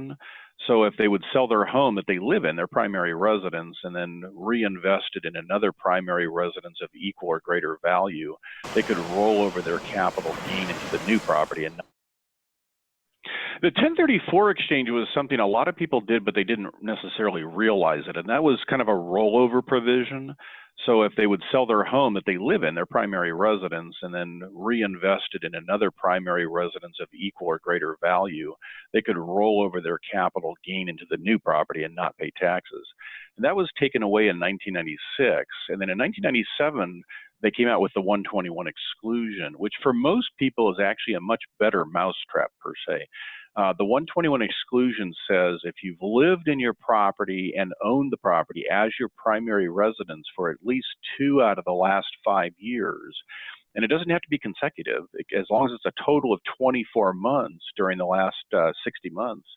provision. So if they would sell their home that they live in, their primary residence, and then reinvest it in another primary residence of equal or greater value, they could roll over their capital gain into the new property. And the 1034 exchange was something a lot of people did, but they didn't necessarily realize it. And that was kind of a rollover provision. So if they would sell their home that they live in, their primary residence, and then reinvest it in another primary residence of equal or greater value, they could roll over their capital gain into the new property and not pay taxes. And that was taken away in 1996. And then in 1997, they came out with the 121 exclusion, which for most people is actually a much better mousetrap per se. The 121 exclusion says if you've lived in your property and owned the property as your primary residence for at least 2 out of the last 5 years, and it doesn't have to be consecutive, as long as it's a total of 24 months during the last 60 months,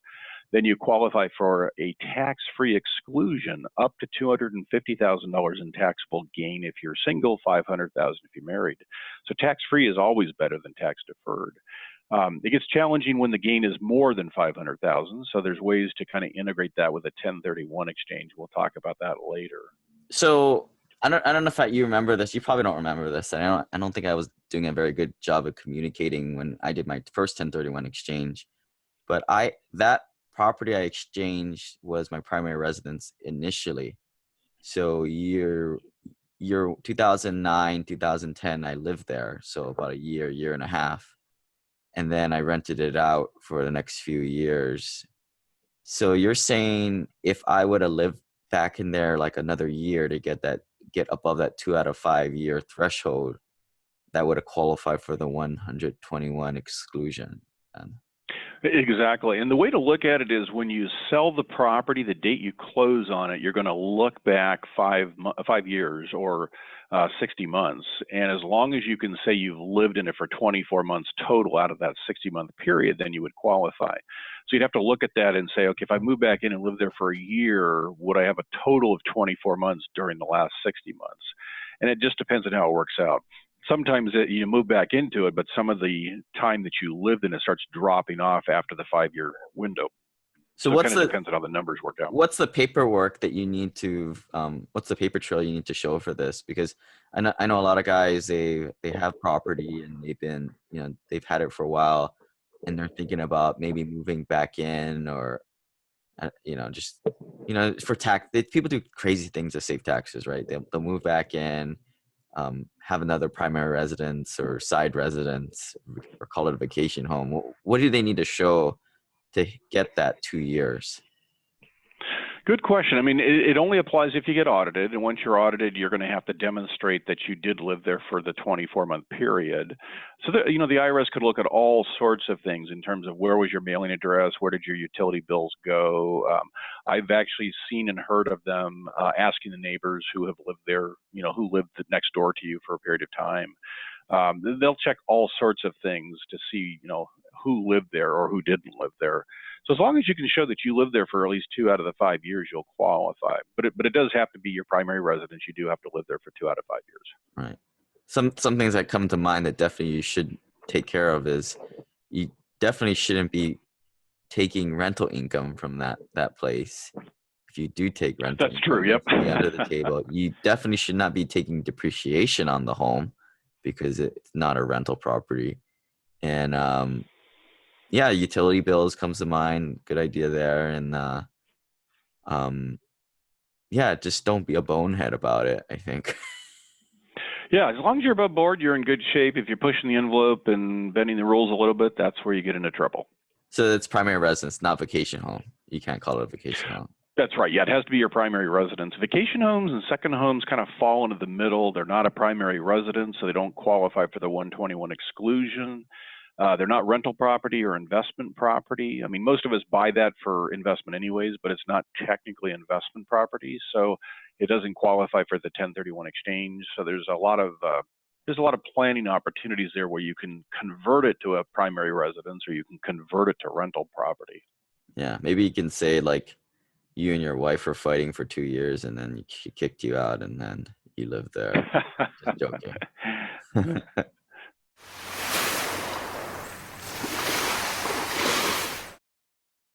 then you qualify for a tax-free exclusion up to $250,000 in taxable gain if you're single, $500,000 if you're married. So tax-free is always better than tax-deferred. It gets challenging when the gain is more than $500,000. So there's ways to kind of integrate that with a 1031 exchange. We'll talk about that later. So I don't know if you remember this. You probably don't remember this. I don't think I was doing a very good job of communicating when I did my first 1031 exchange. But that property I exchanged was my primary residence initially. So year 2009, 2010, I lived there. So about a year and a half. And then I rented it out for the next few years. So you're saying if I would have lived back in there like another year to get above that 2 out of 5 year threshold, that would have qualified for the 121 exclusion. Exactly. And the way to look at it is when you sell the property, the date you close on it, you're going to look back 5 years or 60 months. And as long as you can say you've lived in it for 24 months total out of that 60-month period, then you would qualify. So you'd have to look at that and say, okay, if I move back in and live there for a year, would I have a total of 24 months during the last 60 months? And it just depends on how it works out. Sometimes you move back into it, but some of the time that you lived in it starts dropping off after the 5-year window. So it kind of depends on how the numbers work out. What's the paperwork that you need to, what's the paper trail you need to show for this? Because I know a lot of guys, they have property and they've had it for a while and they're thinking about maybe moving back in or, for tax, people do crazy things to save taxes, right? They'll move back in, have another primary residence or side residence or call it a vacation home. What do they need to show to get that 2 years? Good question. I mean, it only applies if you get audited. And once you're audited, you're going to have to demonstrate that you did live there for the 24-month period. So, the IRS could look at all sorts of things in terms of where was your mailing address, where did your utility bills go. I've actually seen and heard of them asking the neighbors who have lived there, who lived next door to you for a period of time. They'll check all sorts of things to see, who lived there or who didn't live there. So as long as you can show that you lived there for at least 2 out of the 5 years, you'll qualify. But it does have to be your primary residence. You do have to live there for 2 out of 5 years. Right. Some things that come to mind that definitely you should take care of is you definitely shouldn't be taking rental income from that place. If you do take rental That's true. Yep. Under the table, you definitely should not be taking depreciation on the home because it's not a rental property. And utility bills comes to mind. Good idea there. And just don't be a bonehead about it, I think. Yeah, as long as you're above board, you're in good shape. If you're pushing the envelope and bending the rules a little bit, that's where you get into trouble. So it's primary residence, not vacation home. You can't call it a vacation home. That's right. Yeah, it has to be your primary residence. Vacation homes and second homes kind of fall into the middle. They're not a primary residence, so they don't qualify for the 121 exclusion. They're not rental property or investment property. I mean, most of us buy that for investment anyways, but it's not technically investment property, so it doesn't qualify for the 1031 exchange. So there's a lot of planning opportunities there where you can convert it to a primary residence or you can convert it to rental property. Yeah, maybe you can say like you and your wife were fighting for 2 years and then she kicked you out and then you lived there. Just joking.